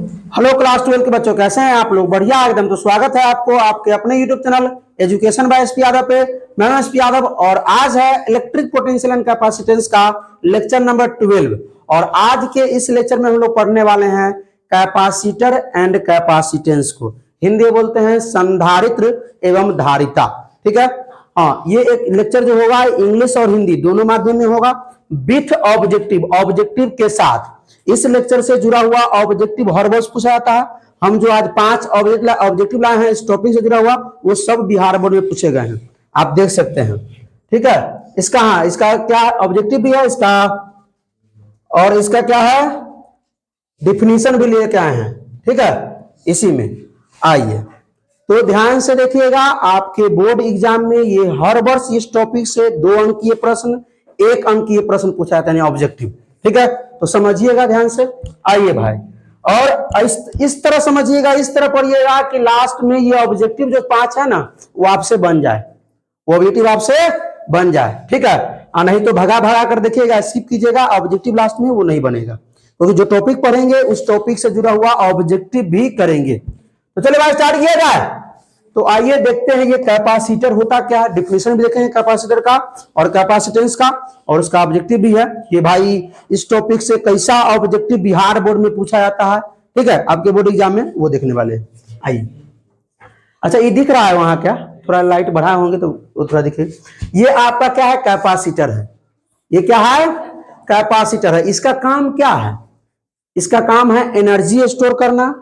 Hello class 12 के बच्चों, कैसे हैं आप लोग? बढ़िया एकदम। तो स्वागत है आपको आपके अपने YouTube channel education by SP Yadav पे। मैं हूं एसपी यादव और आज है इलेक्ट्रिक पोटेंशियल एंड कैपेसिटेंस का लेक्चर नंबर 12। और आज के इस लेक्चर में हम लोग पढ़ने वाले हैं कैपेसिटर एंड कैपेसिटेंस को। हिंदी बोलते हैं संधारित्र एवं धारिता। ठीक है, हाँ, ये एक लेक्चर जो होगा इंग्लिश और हिंदी दोनों माध्यम में होगा विथ ऑब्जेक्टिव के साथ। इस लेक्चर से जुड़ा हुआ ऑब्जेक्टिव हर वर्ष पूछा जाता है। हम जो आज 5 ऑब्जेक्टिव लाए हैं इस टॉपिक से जुड़ा हुआ, वो सब बिहार बोर्ड में पूछे गए हैं, आप देख सकते हैं। ठीक है, इसका हाँ, इसका क्या ऑब्जेक्टिव भी है इसका, और इसका क्या है डिफिनीशन भी लेके आए हैं। ठीक है, इसी में आइए तो ध्यान से देखिएगा। आपके बोर्ड एग्जाम में ये हर वर्ष इस टॉपिक से 2 अंकीय प्रश्न, 1 अंकीय प्रश्न पूछा जाता है ऑब्जेक्टिव। ठीक है, तो समझिएगा ध्यान से। आइए भाई, और इस तरह समझिएगा, इस तरह पढ़िएगा कि लास्ट में ये ऑब्जेक्टिव जो 5 है ना, वो आपसे बन जाए, वो ऑब्जेक्टिव आपसे बन जाए। ठीक है, और नहीं तो भगा भगा कर देखिएगा, स्किप कीजिएगा, ऑब्जेक्टिव लास्ट में वो नहीं बनेगा। क्योंकि जो टॉपिक पढ़ेंगे उस टॉपिक से जुड़ा हुआ ऑब्जेक्टिव भी करेंगे। तो चलिए भाई स्टार्ट किया जाए। तो आइए देखते हैं ये कैपेसिटर होता क्या है, डिफिनेशन भी देखेंगे कैपेसिटर का और कैपेसिटेंस का, और उसका ऑब्जेक्टिव भी है कि भाई इस टॉपिक से कैसा ऑब्जेक्टिव बिहार बोर्ड में पूछा जाता है। ठीक है, आपके बोर्ड एग्जाम में वो देखने वाले हैं। आइए, अच्छा ये दिख रहा है वहां क्या? थोड़ा लाइट बढ़ाए होंगे तो वो थोड़ा दिखे। ये आपका क्या है? कैपेसिटर है। ये क्या है? कैपेसिटर है। इसका काम क्या है? इसका काम है एनर्जी स्टोर करना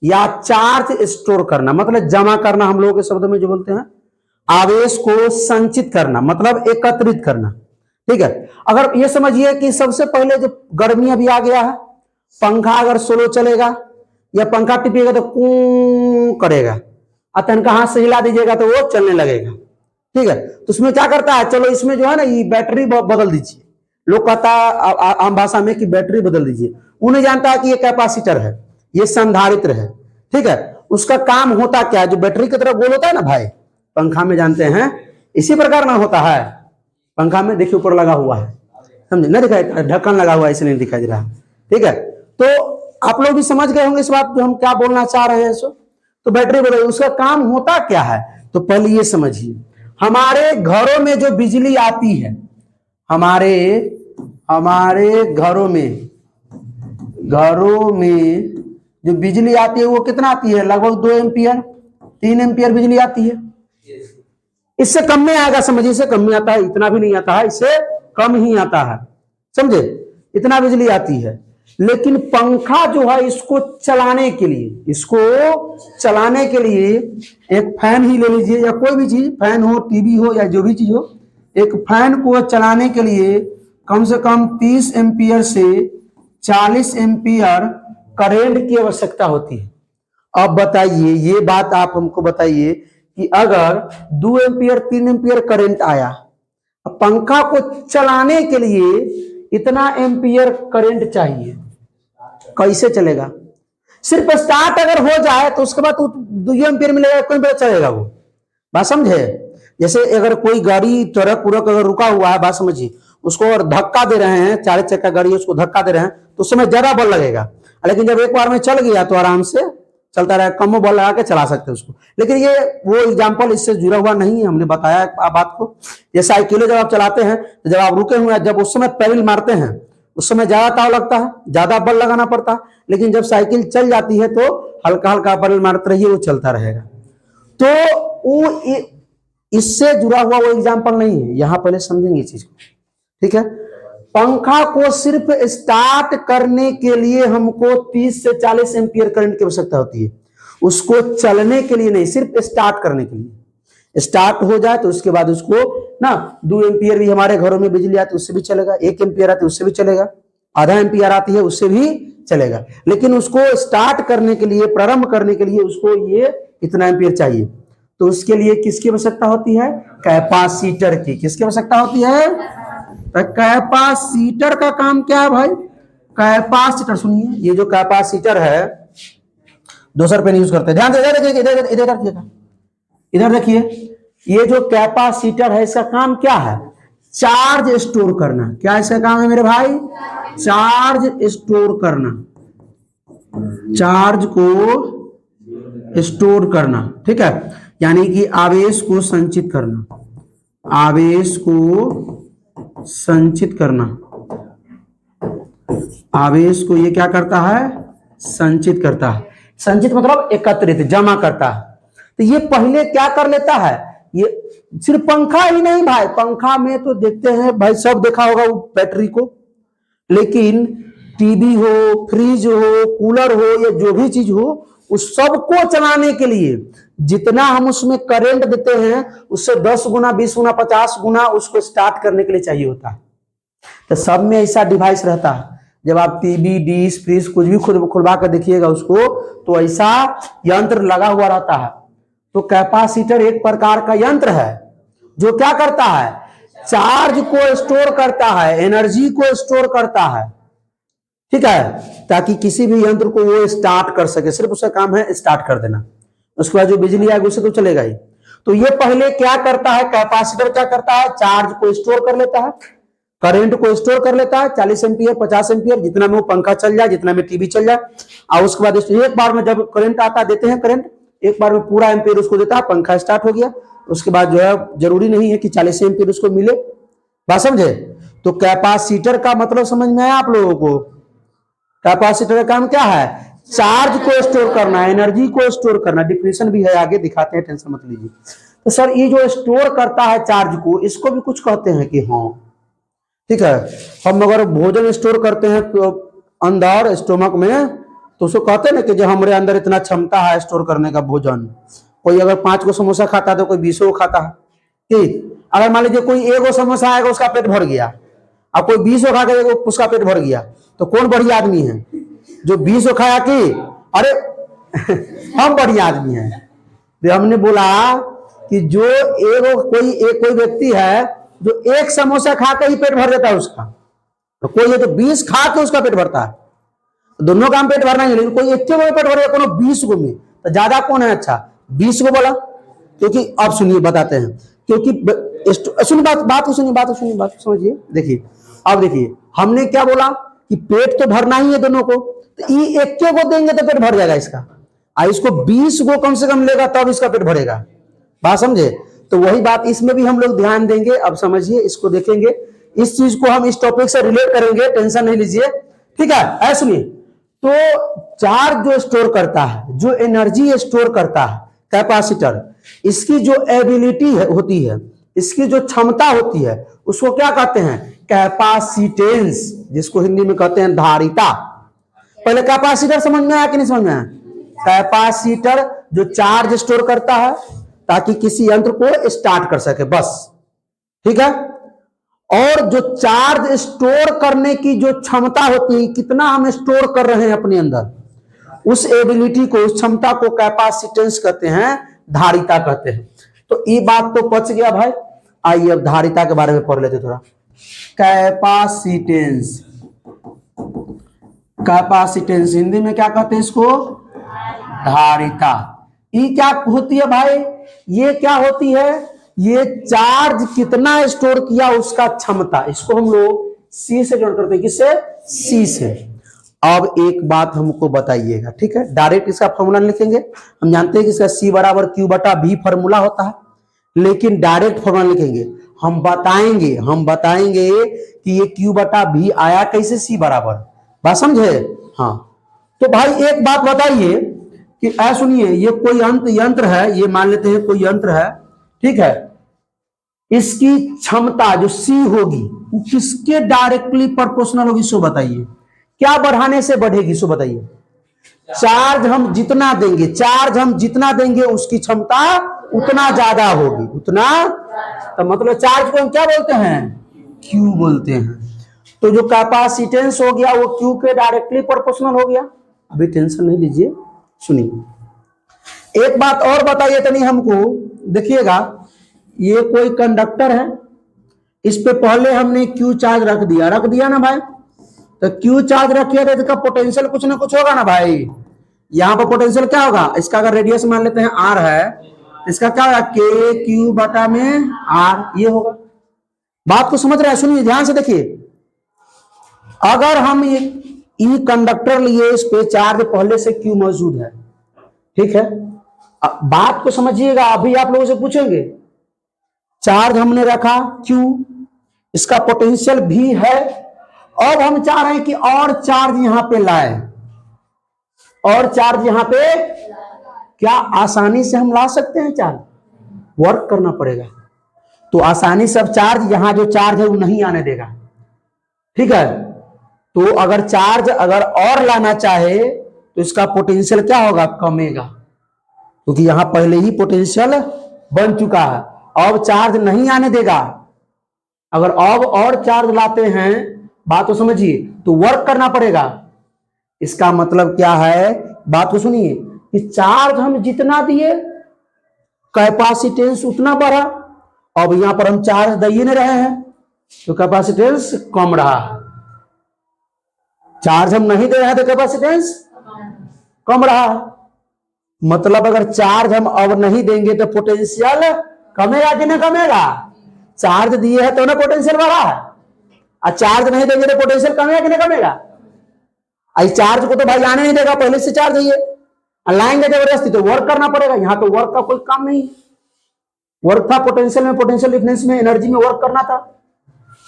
या चार्ज स्टोर करना, मतलब जमा करना। हम लोगों के शब्दों में जो बोलते हैं आवेश को संचित करना, मतलब एकत्रित करना। ठीक है, अगर ये समझिए कि सबसे पहले जो गर्मी अभी आ गया है, पंखा अगर स्लो चलेगा या पंखा टिपिएगा तो कूं करेगा, अतन हाथ से हिला दीजिएगा तो वो चलने लगेगा। ठीक है, तो उसमें क्या करता है, चलो इसमें जो है ना ये बैटरी बदल दीजिए। लोग कहता है आम भाषा में कि बैटरी बदल दीजिए, उन्हें जानता है कि ये कैपेसिटर है, ये संधारित्र है। ठीक है, उसका काम होता क्या है? जो बैटरी की तरह गोल होता है ना भाई, पंखा में जानते हैं इसी प्रकार ना होता है। पंखा में देखिए ऊपर लगा हुआ है, समझे ना, दिखाई ढक्कन लगा हुआ है इसलिए नहीं दिखाई दे रहा। ठीक है, तो आप लोग भी समझ गए होंगे इस बात जो हम क्या बोलना चाह रहे हैं। सो तो बैटरी बदल, उसका काम होता क्या है? तो पहले ये समझिए, हमारे घरों में जो बिजली आती है, हमारे घरों में जो बिजली आती है वो कितना आती है? लगभग 2 एम्पियर 3 एम्पियर बिजली आती है। इससे कम में आएगा, समझिए, इससे कम में आता है, इतना भी नहीं आता है, इससे कम ही आता है, समझे, इतना बिजली आती है। लेकिन पंखा जो है इसको चलाने के लिए एक फैन ही ले लीजिए या कोई भी चीज, फैन हो, टीवी हो या जो भी चीज हो, एक फैन को चलाने के लिए कम से कम 30 एम्पियर से 40 एम्पियर करंट की आवश्यकता होती है। अब बताइए, ये बात आप हमको बताइए कि अगर 2 एम्पियर 3 एम्पियर करंट आया, पंखा को चलाने के लिए इतना एम्पियर करंट चाहिए, कैसे चलेगा? सिर्फ स्टार्ट अगर हो जाए तो उसके बाद तो 2 एम्पियर मिलेगा, कोई भी चलेगा वो, बात समझे। जैसे अगर कोई गाड़ी ट्रक पूरक अगर रुका हुआ है, बात समझिए, उसको अगर धक्का दे रहे हैं, 4 चक्का गाड़ी उसको धक्का दे रहे हैं तो उस समय ज्यादा बल लगेगा, लेकिन जब एक बार में चल गया तो आराम से चलता रहे, कम बल लगा के चला सकते हैं उसको। लेकिन ये वो एग्जाम्पल इससे जुड़ा हुआ नहीं है, हमने बताया बात को। ये साइकिलें जब आप चलाते हैं तो जब आप रुके हुए हैं, जब उस समय पैडल मारते हैं उस समय ज्यादा ताव लगता है, ज्यादा बल लगाना पड़ता है, लेकिन जब साइकिल चल जाती है तो हल्का हल्का पैडल मारते रहिए, वो चलता रहेगा। तो वो इससे जुड़ा हुआ वो एग्जाम्पल नहीं है, यहां पहले समझेंगे इस चीज को। ठीक है, पंखा को सिर्फ स्टार्ट करने के लिए हमको 30 से 40 एम्पियर करंट की आवश्यकता होती है, उसको चलने के लिए नहीं, सिर्फ स्टार्ट करने के लिए। स्टार्ट हो जाए तो उसके बाद उसको ना 2 एम्पियर भी हमारे घरों में बिजली आती है उससे भी चलेगा, 1 एम्पियर आती है उससे भी चलेगा, आधा एम्पियर आती है उससे भी चलेगा। लेकिन उसको स्टार्ट करने के लिए, प्रारंभ करने के लिए उसको ये इतना एम्पियर चाहिए, तो उसके लिए किसकी आवश्यकता होती है? कैपेसिटर की। किसकी आवश्यकता होती है? तो कैपेसिटर का काम क्या है भाई? कैपेसिटर, सुनिए, ये जो कैपेसिटर है दूसरा पेन यूज करते हैं, ध्यान से इधर देखिए, इधर देखिए, ये जो कैपेसिटर है इसका काम क्या है? चार्ज स्टोर करना। क्या इसका काम है मेरे भाई? चार्ज स्टोर करना। चार्ज को स्टोर करना, ठीक है, यानी कि आवेश को संचित करना, आवेश को संचित करना, आवेश को ये क्या करता है, संचित करता है। संचित मतलब एकत्रित, जमा करता है। तो ये पहले क्या कर लेता है, ये सिर्फ पंखा ही नहीं भाई, पंखा में तो देखते हैं भाई, सब देखा होगा वो बैटरी को, लेकिन टीवी हो, फ्रिज हो, कूलर हो, या जो भी चीज हो, उस सबको चलाने के लिए जितना हम उसमें करंट देते हैं उससे 10 गुना, 20 गुना, 50 गुना उसको स्टार्ट करने के लिए चाहिए होता है। तो सब में ऐसा डिवाइस रहता है। जब आप टीवी, डिश, फ्रिज कुछ भी खुलवा कर देखिएगा उसको, तो ऐसा यंत्र लगा हुआ रहता है। तो कैपेसिटर एक प्रकार का यंत्र है जो क्या करता है, चार्ज को स्टोर करता है, एनर्जी को स्टोर करता है, ठीक है, ताकि किसी भी यंत्र को वो स्टार्ट कर सके। सिर्फ उसका काम है स्टार्ट कर देना, उसके बाद जो बिजली आएगी उससे तो चलेगा ही। तो ये पहले क्या करता है, कैपेसिटर क्या करता है, चार्ज को स्टोर कर लेता है, करंट को स्टोर कर लेता है, 40 एम्पियर, 50 एम्पियर, जितना में वो पंखा चल जाए, जितना में टीवी चल जाए। और उसके बाद एक बार में जब करंट आता है, देते हैं करंट, एक बार में पूरा एम्पियर उसको देता है, पंखा स्टार्ट हो गया। उसके बाद जो है जरूरी नहीं है कि 40 एम्पियर उसको मिले, बात समझे। तो कैपेसिटर का मतलब समझ में आया आप लोगों को। कैपेसिटर का काम क्या है, चार्ज को स्टोर करना, एनर्जी को स्टोर करना। डिफिनेशन भी है, आगे दिखाते हैं, टेंशन मत लीजिए। तो सर ये जो स्टोर करता है चार्ज को, इसको भी कुछ कहते हैं कि हाँ, ठीक है। हम अगर भोजन स्टोर करते हैं तो अंदर स्टोमक में, तो उसको कहते हैं ना कि जो हमारे अंदर इतना क्षमता है स्टोर करने का भोजन। कोई अगर 5 को समोसा खाता है तो कोई 20 को खाता है, ठीक। अगर मान लीजिए कोई 1 समोसा आएगा, उसका पेट भर गया, और कोई 20 खा के उसका पेट भर गया, तो कौन बढ़िया आदमी है, जो 20 खाया कि अरे हम बढ़िया आदमी हैं। तो हमने बोला कि जो कोई व्यक्ति है जो 1 समोसा खा के ही पेट भर देता है उसका, तो कोई है तो 20 खा के उसका पेट भरता है। तो दोनों का हम पेट भरना है, लेकिन कोई एक को पेट भरेगा, कोनो 20 को में, तो ज्यादा कौन है अच्छा, 20 को बोला। क्योंकि अब सुनिए बताते हैं, क्योंकि सुनिए बात समझिए। देखिए अब देखिए, हमने क्या बोला कि पेट तो भरना ही है दोनों को, तो ये एक को देंगे तो पेट भर जाएगा इसका, और इसको 20 को कम से कम लेगा तब इसका पेट भरेगा, बात समझे। तो वही बात इसमें भी हम लोग ध्यान देंगे। अब समझिए, इसको देखेंगे, इस चीज को हम इस टॉपिक से रिलेट करेंगे, टेंशन नहीं लीजिए, ठीक है। ऐसा सुनिए, तो चार्ज जो स्टोर करता है, जो एनर्जी स्टोर करता है कैपेसिटर, इसकी जो एबिलिटी होती है, इसकी जो क्षमता होती है, उसको क्या कहते हैं, कैपेसिटेंस, जिसको हिंदी में कहते हैं धारिता। पहले कैपेसिटर समझ में आया कि नहीं समझ में आया। कैपेसिटर जो चार्ज स्टोर करता है ताकि किसी यंत्र को स्टार्ट कर सके, बस, ठीक है। और जो चार्ज स्टोर करने की जो क्षमता होती है, कितना हम स्टोर कर रहे हैं अपने अंदर, उस एबिलिटी को, उस क्षमता को कैपेसिटेंस कहते हैं, धारिता कहते हैं। तो ये बात तो पच गया भाई। आइए अब धारिता के बारे में पढ़ लेते थोड़ा। कैपेसिटेंस, कैपेसिटेंस हिंदी में क्या कहते हैं इसको, धारिता। ये क्या होती है भाई, ये क्या होती है, ये चार्ज कितना स्टोर किया उसका क्षमता, इसको हम लोग सी से जोड़ करते हैं, किससे, सी से। अब एक बात हमको बताइएगा, ठीक है, डायरेक्ट इसका फॉर्मूला लिखेंगे। हम जानते हैं कि इसका सी बराबर क्यू बटा बी फॉर्मूला होता है, लेकिन डायरेक्ट फॉर्मूला लिखेंगे। हम बताएंगे कि ये क्यू बटा बी आया कैसे सी बराबर, बात समझे। हाँ, तो भाई एक बात बताइए कि सुनिए, ये कोई यंत्र है, ये मान लेते हैं कोई यंत्र है, ठीक है। इसकी क्षमता जो सी होगी वो किसके डायरेक्टली प्रोपोर्शनल होगी, सो बताइए। क्या बढ़ाने से बढ़ेगी, सो बताइए। चार्ज हम जितना देंगे उसकी क्षमता उतना ज्यादा होगी, उतना। तो मतलब चार्ज को हम क्या बोलते हैं, क्यू बोलते हैं। तो जो कैपेसिटेंस हो गया वो क्यू के डायरेक्टली प्रोपोर्शनल हो गया। अभी टेंशन नहीं लीजिए, सुनिए। एक बात और बताइए तनी हमको, देखिएगा, ये कोई कंडक्टर है, इस पे पहले हमने क्यू चार्ज रख दिया ना भाई। तो क्यू चार्ज रखिए तो इसका पोटेंशियल कुछ ना कुछ होगा ना भाई। यहाँ पर पोटेंशियल क्या होगा, इसका अगर रेडियस मान लेते हैं आर है, इसका क्या होगा, के क्यू बटा में आर, ये होगा। बात को समझ रहे हैं, सुनिए ध्यान से देखिए। अगर हम ये ई कंडक्टर लिए इस पे चार्ज पहले से क्यू मौजूद है। ठीक है, अब बात को समझिएगा, अभी आप लोगों से पूछेंगे चार्ज हमने रखा क्यू, इसका पोटेंशियल भी है, अब हम चाह रहे हैं कि और चार्ज यहां पे लाए, और चार्ज यहां पे क्या आसानी से हम ला सकते हैं? चार्ज वर्क करना पड़ेगा, तो आसानी से अब चार्ज यहां जो चार्ज है वो नहीं आने देगा। ठीक है, तो अगर चार्ज अगर और लाना चाहे तो इसका पोटेंशियल क्या होगा? कमेगा, क्योंकि यहां पहले ही पोटेंशियल बन चुका है, अब चार्ज नहीं आने देगा। अगर अब और चार्ज लाते हैं, बात को समझिए, तो वर्क करना पड़ेगा। इसका मतलब क्या है? बात को सुनिए कि चार्ज हम जितना दिए कैपेसिटेंस उतना बढ़ा, अब यहां पर हम चार्ज दे ही नहीं रहे हैं तो कैपेसिटेंस कम रहा है। चार्ज हम नहीं दे रहे हैं तो कैपेसिटेंस कम रहा है। मतलब अगर चार्ज हम अब नहीं देंगे तो पोटेंशियल कमेगा कि नहीं कमेगा? चार्ज दिए है तो ना पोटेंशियल बढ़ा है, और चार्ज नहीं देंगे तो पोटेंशियल कमेगा कि नहीं कमेगा? इस चार्ज को तो भाई आने नहीं देगा, पहले से चार्ज है, लाएंगे जबरदस्ती तो वर्क करना पड़ेगा। यहां तो वर्क का कोई काम नहीं, वर्क था पोटेंशियल में, पोटेंशियल डिफरेंस में, एनर्जी में वर्क करना था,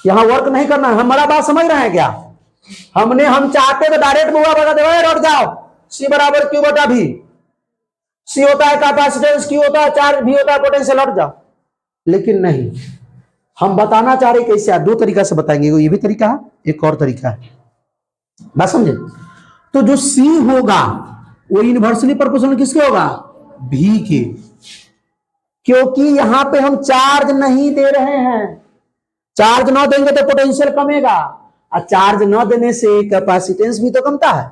यहां वर्क नहीं करना है। हमारा बात समझ रहे हैं क्या? हम चाहते तो डायरेक्ट मुआ बता दे लौट जाओ, सी बराबर क्यू बटा भी, सी होता है कैपेसिटेंस, क्यू होता है चार्ज, भी होता है पोटेंशियल, लौट जाओ। लेकिन नहीं, हम बताना चाह रहे कैसे? दो तरीका से बताएंगे, ये भी तरीका है, एक और तरीका है, बात समझे? तो जो सी होगा वो इनवर्सली प्रोपोर्शनल किसके होगा? भी के, क्योंकि यहां पे हम चार्ज नहीं दे रहे हैं। चार्ज ना देंगे तो पोटेंशियल कमेगा, और चार्ज ना देने से कैपेसिटेंस भी तो कमता है?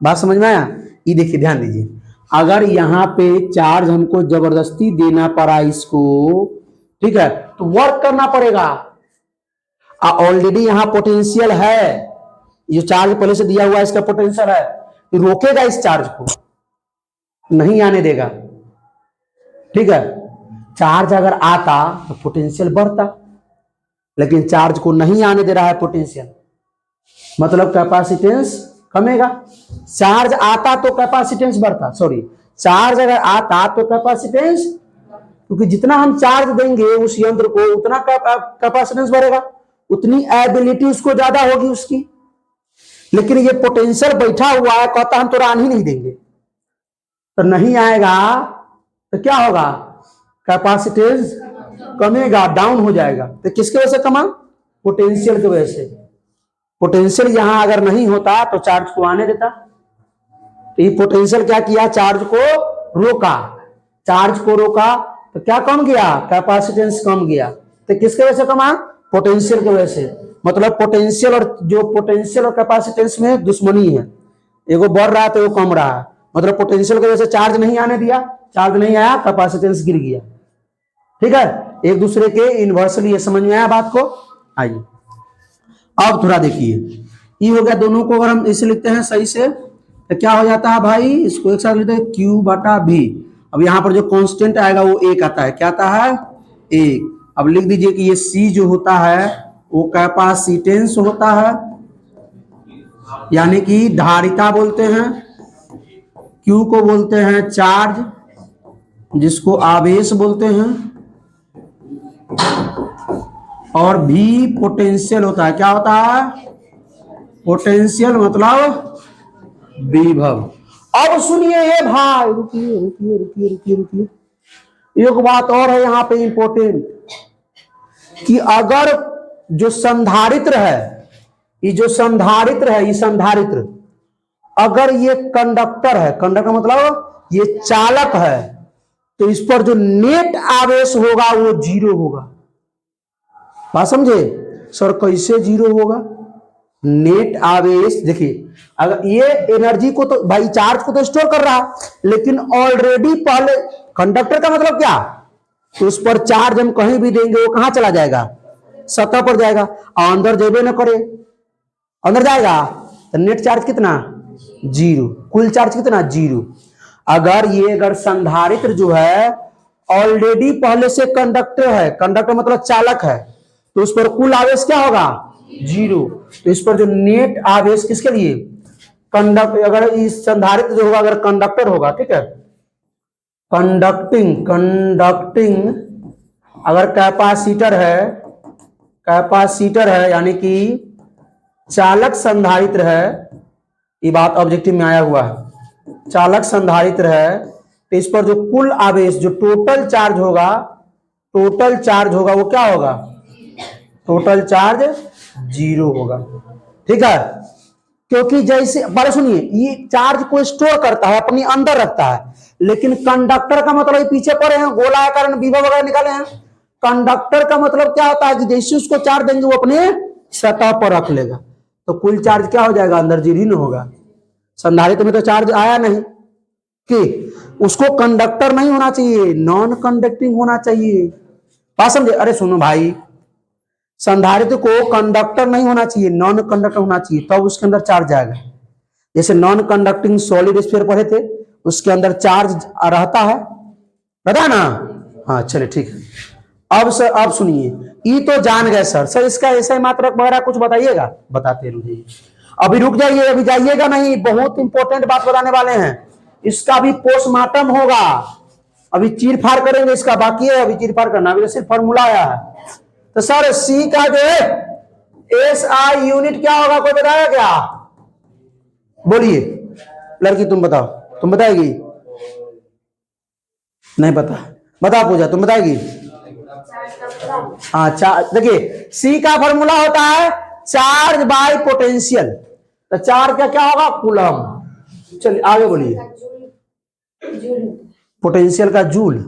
बात समझ में आया? ये देखिए, ध्यान दीजिए, अगर यहां पे चार्ज हमको जबरदस्ती देना पड़ा इसको, ठीक है, तो वर्क करना पड़ेगा। ऑलरेडी यहां पोटेंशियल है, ये चार्ज पहले से दिया हुआ है, इसका पोटेंशियल है, तो रोकेगा इस चार्ज को, नहीं आने देगा। ठीक है, चार्ज अगर आता तो पोटेंशियल बढ़ता, लेकिन चार्ज को नहीं आने दे रहा है पोटेंशियल, मतलब कैपेसिटेंस कमेगा। चार्ज आता तो कैपेसिटेंस बढ़ता, सॉरी, चार्ज अगर आता तो कैपेसिटेंस, क्योंकि जितना हम चार्ज देंगे उस यंत्र को उतना कैपेसिटेंस बढ़ेगा, उतनी एबिलिटी उसको ज्यादा होगी उसकी। लेकिन ये पोटेंशियल बैठा हुआ है, कहता हम तो आन ही नहीं देंगे, तो नहीं आएगा तो क्या होगा? कैपेसिटेंस कमेगा, डाउन हो जाएगा। तो किसके वजह से कमा? पोटेंशियल की वजह से। पोटेंशियल यहां अगर नहीं होता तो चार्ज को आने देता, तो ये पोटेंशियल क्या किया? चार्ज को रोका, चार्ज को रोका तो क्या कम गया? कैपेसिटेंस कम गया। तो किसके वजह से कमा? पोटेंशियल की वजह से। मतलब पोटेंशियल और जो पोटेंशियल और कैपेसिटेंस में दुश्मनी है, एगो बढ़ रहा है तो वो कम रहा है, मतलब पोटेंशियल की वजह से चार्ज नहीं आने दिया, चार्ज नहीं आया, कैपेसिटेंस गिर गया। ठीक है, एक दूसरे के इनवर्सली, ये समझ में आया बात को? आइए अब थोड़ा देखिए, ये हो गया, दोनों को अगर हम इसे लिखते हैं सही से तो क्या हो जाता है भाई? इसको एक साथ लिखते हैं क्यू बटा भी। अब यहां पर जो कांस्टेंट आएगा वो एक आता है, क्या आता है? एक। अब लिख दीजिए कि ये सी जो होता है वो कैपेसिटेंस होता है, यानी कि धारिता बोलते हैं, क्यू को बोलते हैं चार्ज, जिसको आवेश बोलते हैं, और भी पोटेंशियल होता है। क्या होता है? पोटेंशियल मतलब विभव। अब सुनिए ये भाई, रुकिए रुकिए रुकिए रुकिए रुकिए, एक बात और है यहां पे इंपॉर्टेंट, कि अगर जो संधारित्र है, ये जो संधारित्र है, ये संधारित्र अगर ये कंडक्टर है, कंडक्टर मतलब ये चालक है, तो इस पर जो नेट आवेश होगा वो जीरो होगा। बात समझे? सर कैसे जीरो होगा? नेट आवेश देखिए, अगर ये एनर्जी को तो भाई चार्ज को तो स्टोर कर रहा है, लेकिन ऑलरेडी पहले कंडक्टर का मतलब क्या? तो उस पर चार्ज हम कहीं भी देंगे वो कहां चला जाएगा? सतह पर जाएगा, और अंदर जेबे न करे, अंदर जाएगा तो नेट चार्ज कितना? जीरो। कुल चार्ज कितना? जीरो। अगर संधारित्र जो है ऑलरेडी पहले से कंडक्टर है, कंडक्टर मतलब चालक है, तो उस पर कुल आवेश क्या होगा? जीरो। तो इस पर जो नेट आवेश किसके लिए, अगर इस संधारित्र जो होगा, अगर कंडक्टर होगा, ठीक है, कंडक्टिंग अगर कैपेसिटर है यानी कि चालक संधारित्र है, ये बात ऑब्जेक्टिव में आया हुआ है, चालक संधारित्र है, तो इस पर जो कुल आवेश जो टोटल चार्ज होगा वो क्या होगा, टोटल चार्ज जीरो होगा। ठीक है, क्योंकि जैसे बारे सुनिए, ये चार्ज को स्टोर करता है, अपने अंदर रखता है, लेकिन कंडक्टर का मतलब पीछे पड़े हैं, गोलाकार विभव वगैरह निकाले हैं। कंडक्टर का मतलब क्या होता है कि जैसे उसको चार्ज देंगे वो अपने सतह पर रख लेगा, तो कुल चार्ज क्या हो जाएगा, अंदर जीरो होगा। संधारित्र में तो चार्ज आया नहीं, कि उसको कंडक्टर नहीं होना चाहिए, नॉन कंडक्टिंग होना चाहिए। बात समझे? अरे सुनो भाई, संधारित्र को कंडक्टर नहीं होना चाहिए, नॉन कंडक्टर होना चाहिए, तब उसके अंदर चार्ज आएगा। जैसे नॉन कंडक्टिंग सॉलिड स्फीयर पढ़े थे, उसके अंदर चार्ज रहता है, पता ना? हाँ चलिए ठीक है। अब सर, अब सुनिए, ये तो जान गए सर इसका ऐसा मात्रक वगैरह कुछ बताइएगा, बताते रहिए। अभी रुक जाइए, अभी जाइएगा नहीं, बहुत इंपॉर्टेंट बात बताने वाले हैं। इसका भी पोस्टमार्टम होगा, अभी चीर फाड़ करेंगे, इसका बाकी है अभी चीर फाड़ करना, अभी तो सिर्फ फॉर्मूला आया है। तो सर सी का जो है एसआई यूनिट क्या होगा, कोई बताया क्या? बोलिए लड़की, तुम बताओ, तुम बताएगी? नहीं पता, बता पूजा, तुम बताएगी? हाँ, देखिए सी का फॉर्मूला होता है चार्ज बाय पोटेंशियल, तो चार्ज का क्या होगा, कूलम। चलिए आगे बोलिए। पोटेंशियल का जूल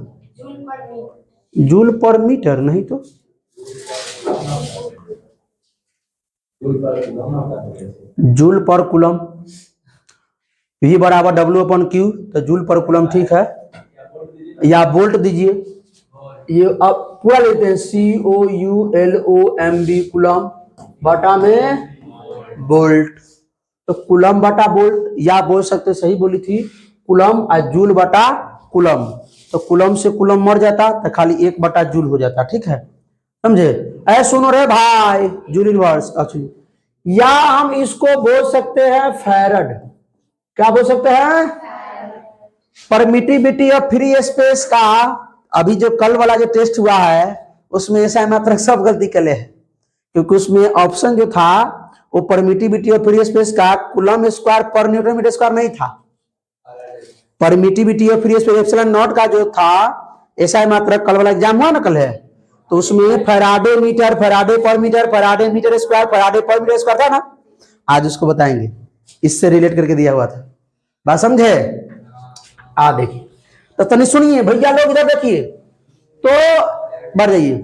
पर मीटर, नहीं तो जूल पर कूलम, V बराबर W/Q, तो जूल पर कूलम, ठीक है। या वोल्ट दीजिए, ये अब पूरा लेते हैं, COULOMB कूलम बटा में वोल्ट, तो कूलम बटा वोल्ट, या बोल सकते, सही बोली थी, कूलम और जूल बटा कूलम, तो कूलम से कूलम मर जाता, तो खाली 1 बटा जूल हो जाता। ठीक है, समझे? ऐ सुनो रे भाई, जूल इनवर्स एक्चुअली, या हम इसको बोल सकते हैं फैरड। क्या बोल सकते हैं? परमिटिविटी ऑफ फ्री स्पेस का अभी जो कल वाला जो टेस्ट हुआ है उसमें ऐसा मात्र सब गलती कर ले है, क्योंकि उसमें ऑप्शन जो था वो परमिटिविटी ऑफ फ्री स्पेस का कूलम स्क्वायर पर न्यूटन मीटर स्क्वायर नहीं था। Permittivity of free space epsilon not का जो था, ऐसा मात्र कल वाला एग्जाम हुआ ना कल है, तो उसमें farad metre, farad per metre, farad metre square, farad per metre square था ना। आज उसको बताएंगे, इससे रिलेट करके दिया हुआ था, बात समझे? आ देखिए, तो तनी सुनिए भैया लोग, इधर देखिए, तो बढ़ जाइए,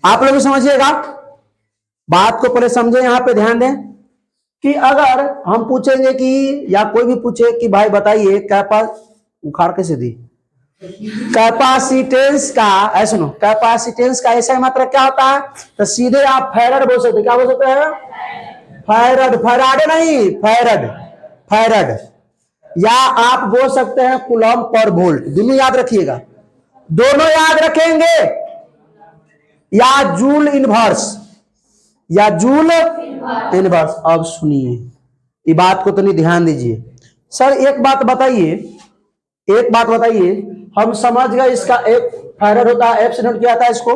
आप लोग भी समझिएगा बात को, पहले समझे, यहां पे ध्यान दें कि अगर हम पूछेंगे कि, या कोई भी पूछे कि भाई बताइए उखाड़ कैसे दी, कैपेसिटेंस का, ऐसा सुनो, कैपेसिटेंस का ऐसा मात्रा क्या होता है, तो सीधे आप फैरड बोल सकते, क्या बोल सकते हैं? फैरड, फैराडे नहीं, फैरड, या आप बोल सकते हैं कूलम पर वोल्ट, दोनों याद रखिएगा, दोनों याद रखेंगे, या जूल इनवर्स, या जूल इनवर्स। अब सुनिए, ये बात को तो नहीं ध्यान दीजिए। सर एक बात बताइए, हम समझ गए इसका एक फैरड होता है, एफ से नोट किया था इसको,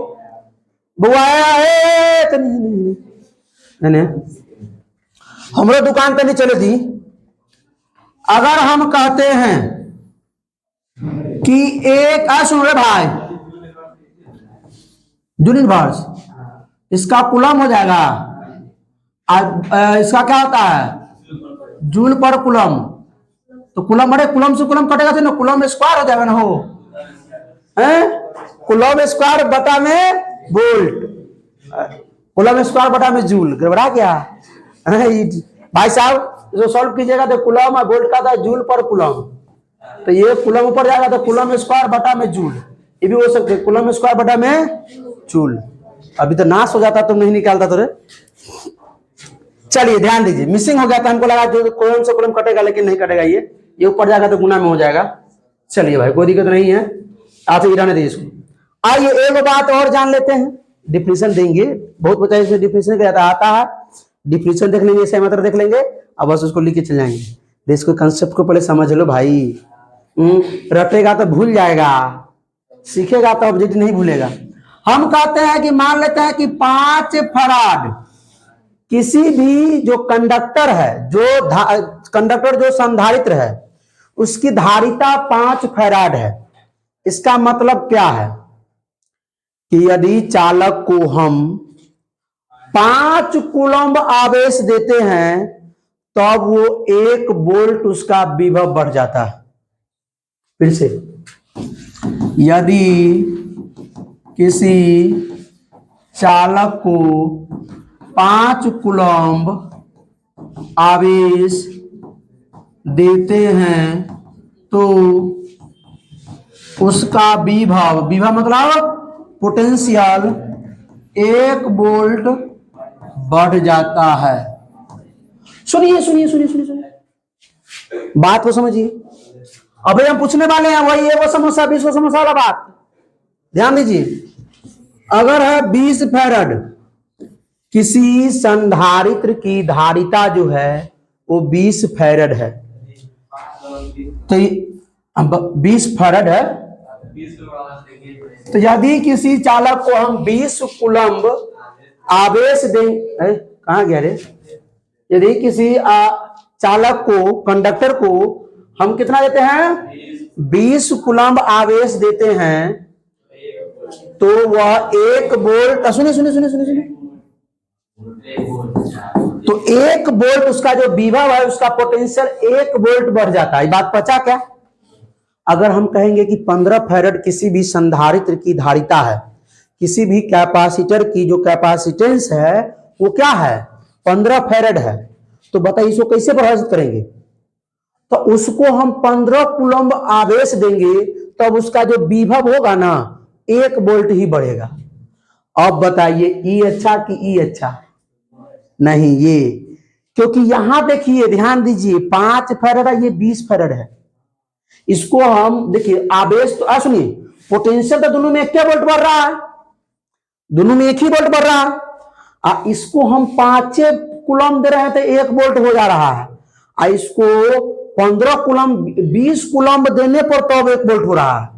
बुआया है नहीं, हमारे दुकान पे नहीं चले थी। अगर हम कहते हैं कि एक, सुन रहे भाई, जूल इनवर्स, इसका कूलम हो जाएगा, इसका क्या होता है, जूल पर कूलम, तो कूलम, अरे कूलम से कूलम कटेगा तो ना, कूलम स्क्वायर हो जाएगा ना, हो कूलम स्क्वायर बटा में वोल्ट, कूलम स्क्वायर बटा में जूल, गड़बड़ा गया भाई साहब, जो सॉल्व कीजिएगा तो कूलम और वोल्ट का था जूल पर कूलम, तो ये कूलम ऊपर जाएगा तो कूलम स्क्वायर बटा में जूल, ये भी हो सकते हैं कूलम स्क्वायर बटा में जूल। अभी तो नाश हो जाता, तुम नहीं निकालता तो रे। चलिए ध्यान दीजिए, मिसिंग हो गया था, हमको लगा जो कॉलम से कॉलम कटेगा, लेकिन नहीं कटेगा, ये ऊपर जाएगा तो गुना में हो जाएगा। चलिए भाई कोई दिक्कत नहीं है, आप रहने दीजिए इसको। आइए एक बात और जान लेते हैं, डिफिनेशन देंगे, बहुत बच्चा इसमें डिफिनेशन का आता है, डिफिनेशन देख लेंगे, सही मतलब देख लेंगे, अब बस उसको लिख के चल जाएंगे। इसको कंसेप्ट को पहले समझ लो भाई। रटेगा तो भूल जाएगा, सीखेगा तो ऑब्जेक्ट नहीं भूलेगा। हम कहते हैं कि मान लेते हैं कि 5 फराड किसी भी जो कंडक्टर है, जो कंडक्टर जो संधारित्र है, उसकी धारिता 5 फैराड है। इसका मतलब क्या है कि यदि चालक को हम 5 कूलम्ब आवेश देते हैं तब वो 1 वोल्ट उसका विभव बढ़ जाता है। फिर से, यदि किसी चालक को 5 कूलम्ब आवेश देते हैं तो उसका विभव, विभव मतलब पोटेंशियल 1 वोल्ट बढ़ जाता है। सुनिए सुनिए सुनिए सुनिए सुनिए, बात को समझिए। अभी हम पूछने वाले हैं वही वो समोसा 20 समोसा वाला बात, ध्यान दीजिए। अगर है 20 फैराड, किसी संधारित्र की धारिता जो है वो 20 फैराड है, तो 20 फैराड है। तो यदि किसी चालक को हम 20 कूलम्ब आवेश दें, कहां गया रे, यदि किसी चालक को, कंडक्टर को हम कितना देते हैं, 20 कूलम्ब आवेश देते हैं तो वह 1 वोल्ट, सुनिए सुनिए सुनिए सुनिए सुनिए, तो 1 वोल्ट उसका जो विभव है, उसका पोटेंशियल 1 वोल्ट बढ़ जाता है। बात पचा क्या? अगर हम कहेंगे कि 15 फैराड किसी भी संधारित्र की धारिता है, किसी भी कैपेसिटर की जो कैपेसिटेंस है वो क्या है, 15 फैराड है, तो बताइए इसको कैसे परिभाषित करेंगे? तो उसको हम 15 कूलम्ब आवेश देंगे तब उसका जो विभव होगा ना 1 वोल्ट ही बढ़ेगा। अब बताइए ई अच्छा कि ई अच्छा? नहीं, ये, क्योंकि यहां देखिए, ध्यान दीजिए, 5 फैराड है, ये 20 फैराड है। इसको हम देखिए आवेश, तो सुनिए, पोटेंशियल तो दोनों में 1 वोल्ट बढ़ रहा है, दोनों में 1 ही वोल्ट बढ़ रहा है। इसको हम 5 कूलम्ब दे रहे हैं तो 1 वोल्ट हो जा रहा है। इसको 15 कूलम्ब, 20 कूलम्ब देने पर तो अब 1 वोल्ट हो रहा है।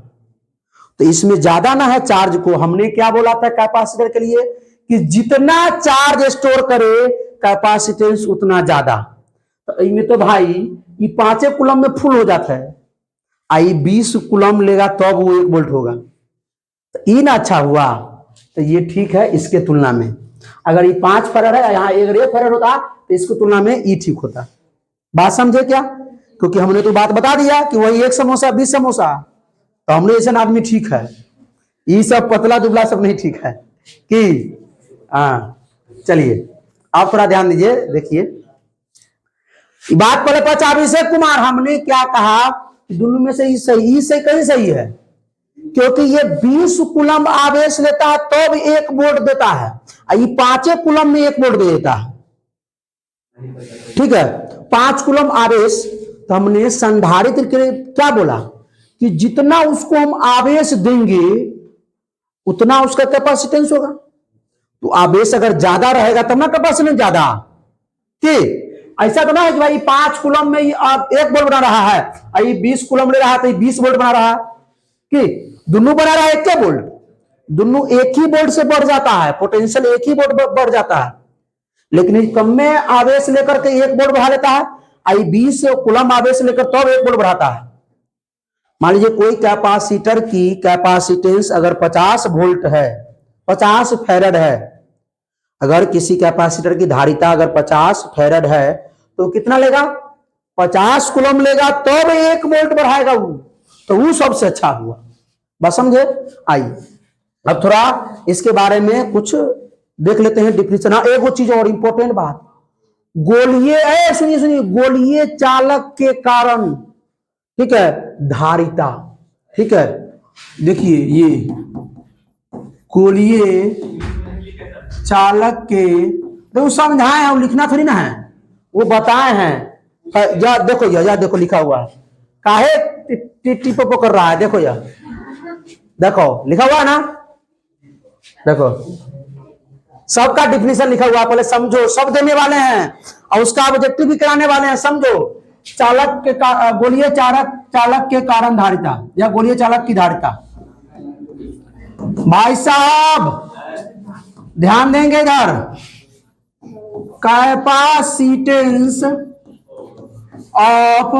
तो इसमें ज्यादा ना है चार्ज को, हमने क्या बोला था कैपेसिटर के लिए कि जितना चार्ज स्टोर करे कैपेसिटेंस उतना ज्यादा। तो इनमें तो भाई ये 5 कूलम्ब में फुल हो जाता है, आई 20 कूलम्ब लेगा तब वो 1 वोल्ट होगा। तो ई ना अच्छा हुआ, तो ये ठीक है इसके तुलना में। अगर ये 5 फैराड है, यहाँ 1 फैराड होता तो इसकी तुलना में ई ठीक होता। बात समझे क्या? क्योंकि हमने तो बात बता दिया कि वही 1 समोसा 20 समोसा, तो हमने ऐसा आदमी ठीक है, ये सब पतला दुबला सब नहीं ठीक है कि। हाँ चलिए आप थोड़ा ध्यान दीजिए, देखिए बात पहले पचा। अभिषेक कुमार, हमने क्या कहा, दोनों में से ही सही, ही सही कहीं सही है, क्योंकि ये 20 कूलम्ब आवेश लेता है तब 1 वोल्ट देता है, ये 5 कूलम्ब में 1 वोल्ट दे देता है। ठीक है, 5 कूलम्ब आवेश, तो हमने संधारित्र के लिए क्या बोला कि जितना उसको हम आवेश देंगे उतना उसका कैपेसिटेंस होगा। तो आवेश अगर ज्यादा रहेगा तब ना कैपेसिटेंस ज्यादा, ठीक? ऐसा तो ना है कि भाई 5 कूलम्ब में 1 वोल्ट बना रहा है, ये 20 कूलम्ब ले रहा है तो 20 वोल्ट बना रहा है, कि दोनों बना रहा है 1 वोल्ट, दोनों 1 ही वोल्ट से बढ़ जाता है, पोटेंशियल 1 ही वोल्ट बढ़ जाता है। लेकिन कम में आवेश लेकर के 1 वोल्ट बढ़ा लेता है, आई 20 कूलम्ब आवेश लेकर तब 1 वोल्ट बढ़ाता है। मान लीजिए कोई कैपेसिटर की कैपेसिटेंस अगर 50 वोल्ट है, 50 फैराड है, अगर किसी कैपेसिटर की धारिता अगर 50 फैराड है तो कितना लेगा, 50 कूलम्ब लेगा तब 1 वोल्ट बढ़ाएगा वो, तो वो सबसे अच्छा हुआ। बस समझे? आइए अब थोड़ा इसके बारे में कुछ देख लेते हैं डिफिनेशन। एक वो चीज और इंपॉर्टेंट बात, गोलीय, सुनिए सुनिए, गोलीय चालक के कारण, ठीक है, धारिता, ठीक है, देखिए ये गोलीय चालक के, देखो समझाए हैं, लिखना थोड़ी ना है, वो बताए हैं। या देखो या देखो लिखा हुआ है, काहे टिप्पो कर रहा है, देखो या देखो लिखा हुआ है ना, देखो सबका डिफिनेशन लिखा हुआ, पहले समझो, सब देने वाले हैं और उसका ऑब्जेक्टिव भी कराने वाले हैं, समझो। चालक के गोलीय चालक के कारण धारिता या गोलीय चालक की धारिता। भाई साहब ध्यान देंगे इधर, capacitance of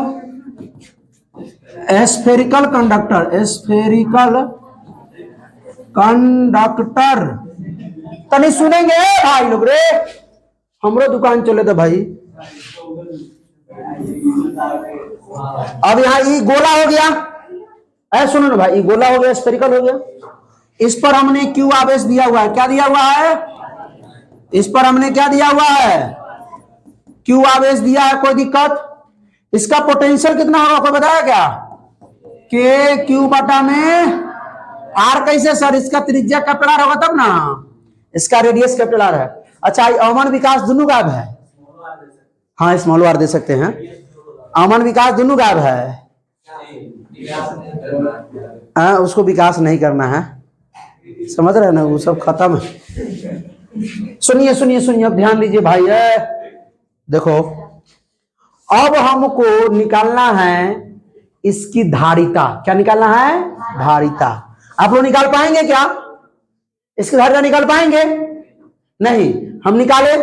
spherical conductor, spherical conductor. तनी सुनेंगे भाई लोग रे, हमरो दुकान चले तो भाई। अब यहाँ ये गोला हो गया, ऐ सुनो ना भाई, ये गोला हो गया, स्फेरिकल हो गया। इस पर हमने क्यू आवेश दिया हुआ है, क्या दिया हुआ है? इस पर हमने क्या दिया हुआ है? क्यू आवेश दिया है, कोई दिक्कत? इसका पोटेंशियल कितना होगा कोई बताया क्या? के क्यू बटा में आर। कैसे सर? इसका त्रिज्या कैपिटल आर होगा तब ना, इसका रेडियस कैपिटल आर है। अच्छा अमन विकास दोनों गायब है, हाँ स्मॉल आर दे सकते हैं। अमन विकास दोनों गायब है, उसको विकास नहीं करना है, समझ रहे ना, वो सब खत्म है। सुनिए सुनिए सुनिए, अब ध्यान दीजिए भाई। देखो अब हमको निकालना है इसकी धारिता। क्या निकालना है? धारिता। आप लोग निकाल पाएंगे क्या? इसकी धारिता निकाल पाएंगे? नहीं, हम निकाले।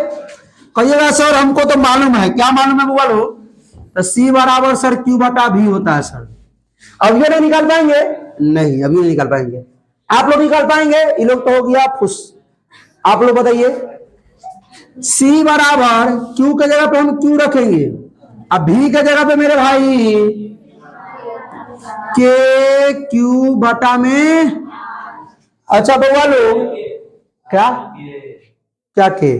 कहिएगा सर हमको तो मालूम है। क्या मालूम है बोलो? तो सी बराबर सर क्यू बटा भी होता है सर। अब ये नहीं निकाल पाएंगे? नहीं, अभी नहीं निकाल पाएंगे। आप लोग निकाल पाएंगे? ये लोग तो हो गया फुस। आप लोग बताइए, सी बराबर क्यू के जगह पे हम क्यू रखेंगे, अब भी के जगह पे मेरे भाई के क्यू बटा में। अच्छा बउआ लोग, क्या क्या के?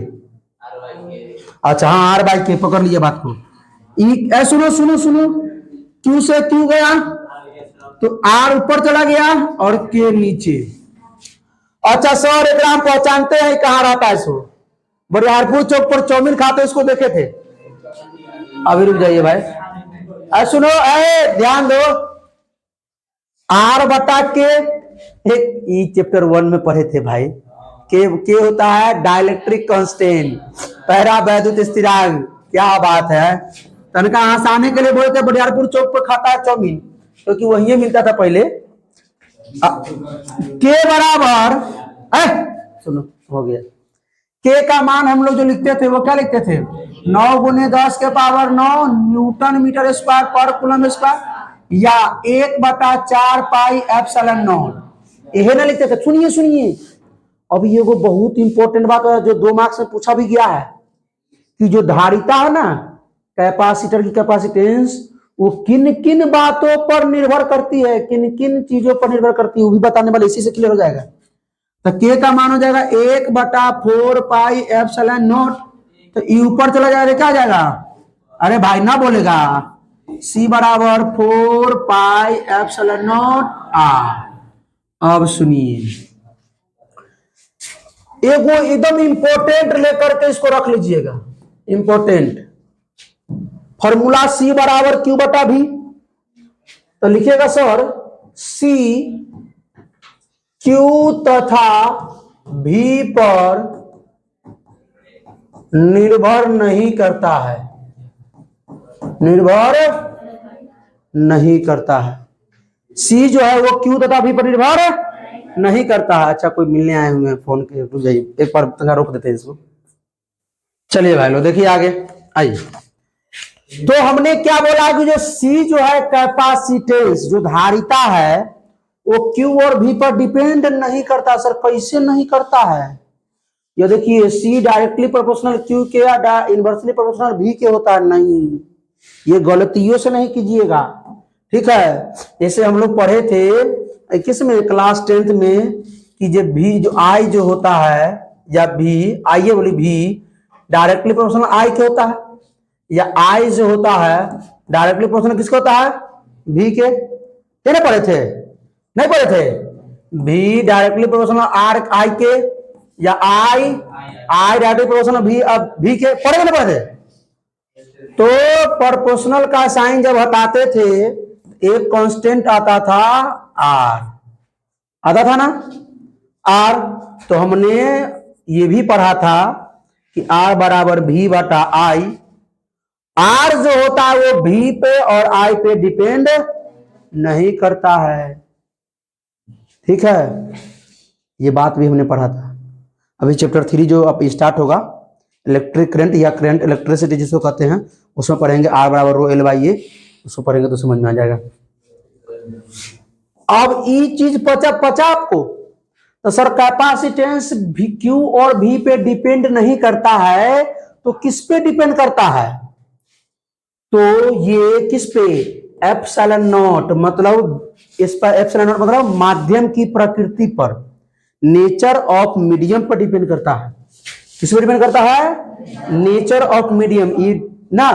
अच्छा हाँ आर बाई के, पकड़ लीजिए बात को। सुनो सुनो सुनो, क्यू से क्यू गया तो आर ऊपर चला गया और के नीचे। अच्छा सर एक हम पहचानते हैं कहाँ रहता है? सो बरियारपुर चौक पर चौमिन खाते इसको देखे थे। अभी रुक जाइए भाई, सुनो ध्यान दो। आर बटा के, एक चैप्टर 1 में पढ़े थे भाई। के होता है डाइलेक्ट्रिक कांस्टेंट, पैरा वैद्युत स्थिरांक। क्या बात है, तनका आसानी के लिए बोलते बरियारपुर चौक पर खाता है चौमिन, क्योंकि तो वही मिलता था पहले। के बराबर सुनो हो गया। के का मान हम लोग जो लिखते थे वो क्या लिखते थे? 9 गुने 10 के पावर 9 न्यूटन मीटर स्क्वायर पर कूलम स्क्वायर, या 1/4 पाई एप्सिलॉन नॉट, यही ना लिखते थे। सुनिए सुनिए, अब ये वो बहुत इंपॉर्टेंट बात है जो 2 मार्क्स में पूछा भी गया है कि जो धारिता है ना, कैपेसिटर की कैपेसिटेंस, वो किन किन बातों पर निर्भर करती है, किन किन चीजों पर निर्भर करती है, वो भी बताने वाले, इसी से क्लियर हो जाएगा। तो के का मान हो जाएगा 1/4 पाई एप्सिलॉन नॉट, तो ई ऊपर चला जाएगा, क्या आ जाएगा? अरे भाई ना बोलेगा, सी बराबर 4 पाई एप्सिलॉन नॉट आर। अब सुनिए, एगो एकदम इंपॉर्टेंट लेकर के इसको रख लीजिएगा, इंपॉर्टेंट फॉर्मूला। सी बराबर क्यू बटा भी, तो लिखिएगा सर सी क्यू तथा भी पर निर्भर नहीं करता है, निर्भर नहीं करता है। सी जो है वो क्यू तथा भी पर निर्भर नहीं करता है। अच्छा कोई मिलने आए हुए हैं फोन के, रुक जाइए एक बार रोक देते हैं इसको। चलिए भाई लोग देखिए आगे आइए। तो हमने क्या बोला कि जो सी जो है कैपेसिटेंस, जो धारिता है, वो क्यू और भी पर डिपेंड नहीं करता। सर कैसे नहीं करता है? ये देखिए सी डायरेक्टली प्रोपोर्शनल क्यू के या इनवर्सली प्रोपोर्शनल भी के होता है। नहीं, ये गलतियों से नहीं कीजिएगा, ठीक है? जैसे हम लोग पढ़े थे किस में, क्लास 10th में, कि जो भी जो आई जो होता है, या भी आई बोली भी डायरेक्टली प्रोपोर्शनल आई के होता है, या आई जो होता है डायरेक्टली प्रोपोर्शनल किसका होता है? भी के। क्या नहीं पढ़े थे? नहीं पढ़े थे? भी डायरेक्टली प्रोपोर्शनल आर आई के, या आई डायरेक्टली प्रोपोर्शनल भी के, पढ़े नहीं पढ़े थे? तो प्रोपोर्शनल का साइन जब हटाते थे एक कांस्टेंट आता था आर, आता था ना आर। तो हमने ये भी पढ़ा था कि आर बराबर भी बटा आई। आर जो होता है वो भी पे और आई पे डिपेंड नहीं करता है, ठीक है। ये बात भी हमने पढ़ा था। अभी चैप्टर 3 जो अब स्टार्ट होगा, इलेक्ट्रिक करंट या करंट इलेक्ट्रिसिटी जिसको कहते हैं, उसमें पढ़ेंगे आर बराबर रो एल बाई ए, उसको पढ़ेंगे तो समझ में आ जाएगा। अब ये चीज पचा आपको, तो सर कैपेसिटेंस भी क्यू और भी पे डिपेंड नहीं करता है, तो किस पे डिपेंड करता है? तो ये किस पे? एप्सिलॉन नॉट, मतलब इस पर एप्सिलॉन नॉट मतलब माध्यम की प्रकृति पर, नेचर ऑफ मीडियम पर डिपेंड करता है। किस पर डिपेंड करता है? नेचर ऑफ मीडियम, ये ना,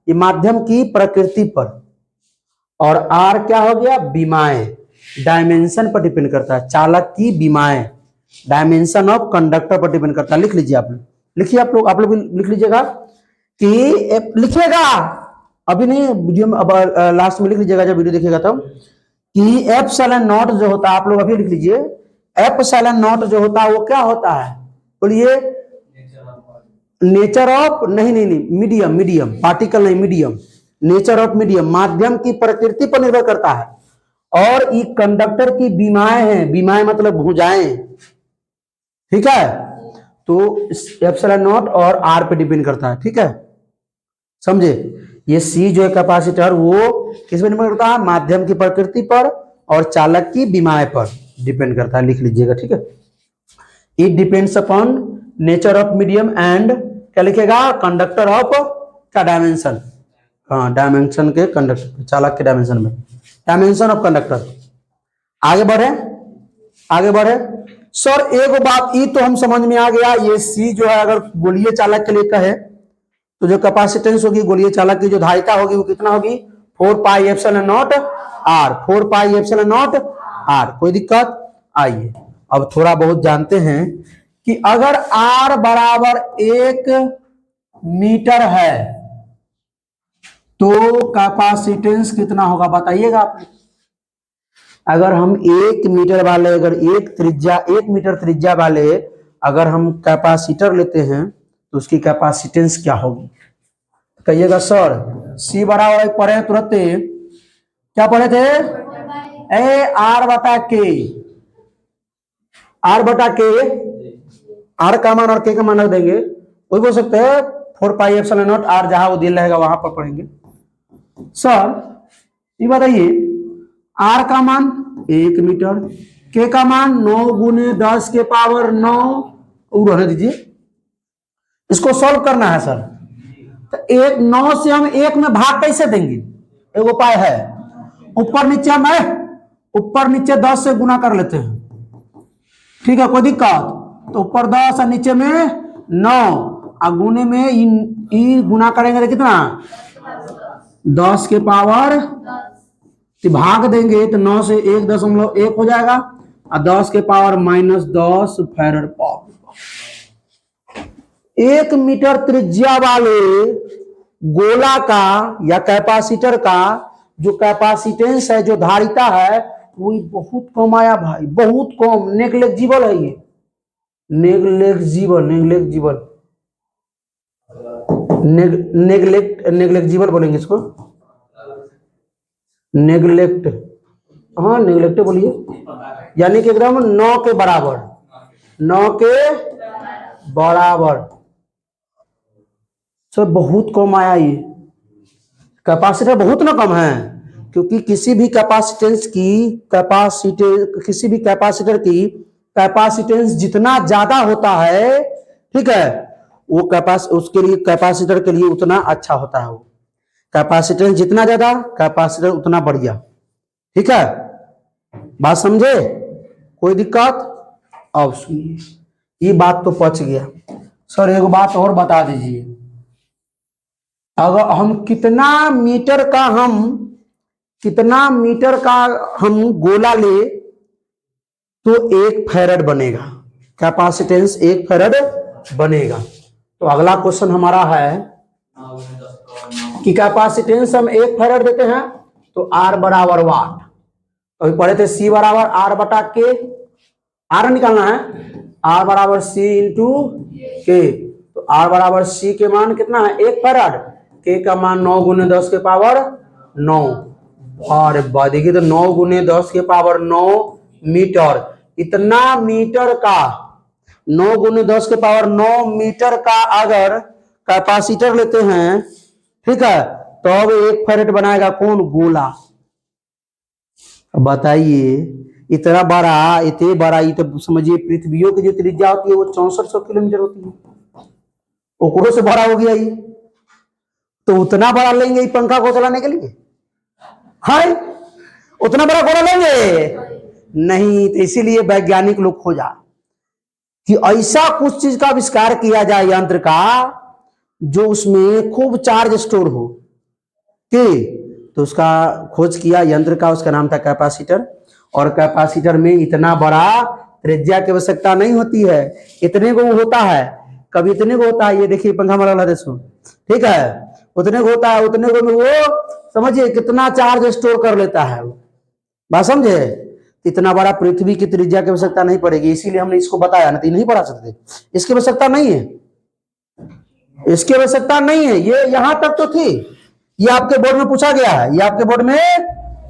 ये माध्यम की प्रकृति पर। और आर क्या हो गया? बीमाएं, डायमेंशन पर डिपेंड करता है, चालक की बीमाएं, डायमेंशन ऑफ कंडक्टर पर डिपेंड करता है। लिख लीजिए आप, लिखिए आप लोग भी लिख लीजिएगा कि लिखिएगा, अभी नहीं वीडियो में, अब लास्ट में लिख लीजिएगा जब वीडियो देखिएगा तब, कि एप्सिलॉन नॉट जो होता है, आप लोग अभी लिख लीजिए, एप्सिलॉन नॉट जो होता है वो क्या होता है? बोलिए। नेचर ऑफ नहीं मीडियम, मीडियम पार्टिकल नहीं, मीडियम, नेचर ऑफ मीडियम, माध्यम की प्रकृति पर निर्भर करता है। और ये कंडक्टर की बीमाएं हैं, बीमाएं मतलब भुजाएं, ठीक है। तो एप्सिलॉन नॉट और आर पे डिपेंड करता है, ठीक है, समझे। ये सी जो है कैपेसिटर, वो किस पे डिपेंड करता है? माध्यम की प्रकृति पर और चालक की बीमाएं पर डिपेंड करता है, लिख लीजिएगा, ठीक है। It depends upon nature of medium and क्या लिखेगा? कंडक्टर ऑफ क्या डायमेंशन, हाँ डायमेंशन के कंडक्टर, चालक के डायमेंशन में, डायमेंशन ऑफ कंडक्टर। आगे बढ़े, आगे बढ़े। सर एक बात ये तो हम समझ में आ गया, ये सी जो है अगर गोलीय चालक के लिए कहे तो जो कैपेसिटेंस होगी गोलीय चालक की, जो धारिता होगी वो कितना होगी? 4 pi epsilon naught R, 4 pi epsilon naught R. कोई दिक्कत? आइए अब थोड़ा बहुत जानते हैं कि अगर आर बराबर 1 मीटर है तो कैपेसिटेंस कितना होगा बताइएगा आप। अगर हम 1 मीटर वाले, अगर 1 मीटर त्रिज्या वाले अगर हम कैपेसिटर लेते हैं तो उसकी कैपेसिटेंस क्या होगी? कहिएगा सर। सी बराबर पढ़े तुरंत, क्या पढ़े थे? ए आर बटा के, आर बटा के, आर का मान और के का मान रख देंगे, वही बोल सकते हैं 4 पाई एप्सिलॉन नॉट आर, जहां वो दिल रहेगा वहां पर पढ़ेंगे। सर ये बताइए, आर का मान 1 मीटर, के का मान 9 गुने 10 के पावर 9, रहने दीजिए, इसको सॉल्व करना है सर। तो 9 से हम 1 में भाग कैसे देंगे? एक उपाय है, ऊपर नीचे हम ऊपर नीचे 10 से गुना कर लेते हैं, ठीक है, कोई दिक्कत? तो ऊपर 10 और नीचे में 9, और गुने में ई गुना करेंगे तो कितना? 10 के पावर, तो भाग देंगे तो 9 से 1.1 हो जाएगा, और 10 के पावर -10 फैराड पावर। 1 मीटर त्रिज्या वाले गोला का या कैपेसिटर का जो कैपेसिटेंस है, जो धारिता है, वो बहुत कम आया भाई, बहुत कम, नेग्लेक्जिबल है ये, नेग्लेक्जिबल, नेग्लेक्जिबल, नेग्लेक्जिबल बोलेंगे इसको, नेग्लेक्ट, हाँ नेग्लेक्ट बोलिए, यानी कि एकदम 9 के बराबर, 9 के बराबर। सर बहुत कम आया ये, कैपेसिटर बहुत ना कम है, क्योंकि किसी भी कैपेसिटेंस की किसी भी कैपेसिटर की कैपेसिटेंस जितना ज्यादा होता है, ठीक है, वो उसके लिए, कैपेसिटर के लिए उतना अच्छा होता है। वो कैपेसिटेंस जितना ज्यादा, कैपेसिटर उतना बढ़िया, ठीक है, बात समझे? कोई दिक्कत? अब सुनिए, ये बात तो पच गया। सर एक बात और बता दीजिए, अगर हम कितना मीटर का हम गोला ले तो 1 फैराड बनेगा, कैपेसिटेंस 1 फैराड बनेगा। तो अगला क्वेश्चन हमारा है कि कैपेसिटेंस हम 1 फैराड देते हैं तो आर बराबर वाट, अभी पढ़े थे सी बराबर आर बटा के, आर निकालना है, R बराबर C इंटू के। तो R बराबर C के मान कितना है 1 फैराड, K का मान 9 गुने 10 के पावर 9। और देखिए तो 9 गुने 10 के पावर 9 मीटर, इतना मीटर का 9 गुने 10 के पावर 9 मीटर का अगर कैपेसिटर लेते हैं, ठीक है, तो अब 1 फैरेड बनाएगा कौन, गोला। बताइए इतना बड़ा, इतने बड़ा, ये तो समझिए पृथ्वियों की जो त्रिज्या होती है वो 6400 किलोमीटर होती है, ओकरो से बड़ा हो गया ये। तो उतना बड़ा लेंगे ये पंखा को चलाने के लिए, हाय उतना बड़ा गोला लेंगे नहीं। तो इसीलिए वैज्ञानिक लोग खोजा कि ऐसा कुछ चीज का आविष्कार किया जाए यंत्र का जो उसमें खूब चार्ज स्टोर हो, कि तो उसका खोज किया यंत्र का, उसका नाम था कैपेसिटर। और कैपेसिटर में इतना बड़ा त्रिज्या की आवश्यकता नहीं होती है, इतने को होता है, कभी इतने को होता है, ये देखिए पंखा वाला देखो, ठीक है, उतने को होता है, उतने को में वो समझिए कितना चार्ज स्टोर कर लेता है, बात समझे। इतना बड़ा पृथ्वी की त्रिज्या की आवश्यकता नहीं पड़ेगी, इसीलिए हमने इसको बताया, नहीं नहीं पढ़ा सकते, इसकी आवश्यकता नहीं है, इसकी आवश्यकता नहीं है। ये यहां तक तो थी, ये आपके बोर्ड में पूछा गया है, ये आपके बोर्ड में